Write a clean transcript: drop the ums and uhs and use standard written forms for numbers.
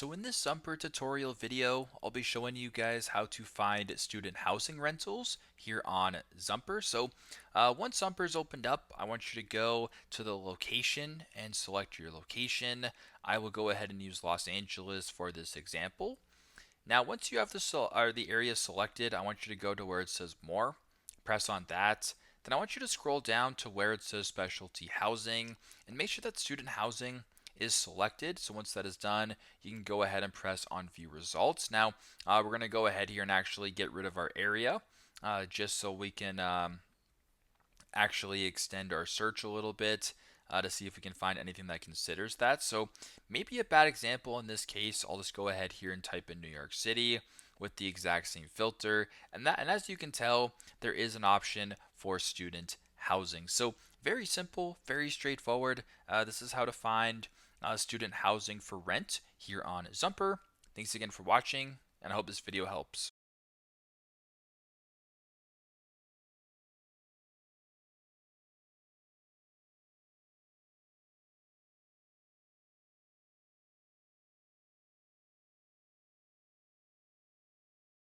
So in this Zumper tutorial video, I'll be showing you guys how to find student housing rentals here on Zumper. Once Zumper's opened up, I want you to go to the location and select your location. I will go ahead and use Los Angeles for this example. Now, once you have the area selected, I want you to go to where it says More, press on that. Then I want you to scroll down to where it says Specialty Housing and make sure that Student Housing is selected. So once that is done, you can go ahead and press on View Results. Now, we're going to go ahead here and actually get rid of our area just so we can actually extend our search a little bit to see if we can find anything that considers that. So maybe a bad example in this case, I'll just go ahead here and type in New York City with the exact same filter. And as you can tell, there is an option for student housing. So very simple, very straightforward. This is how to find student housing for rent here on Zumper. Thanks again for watching, and I hope this video helps.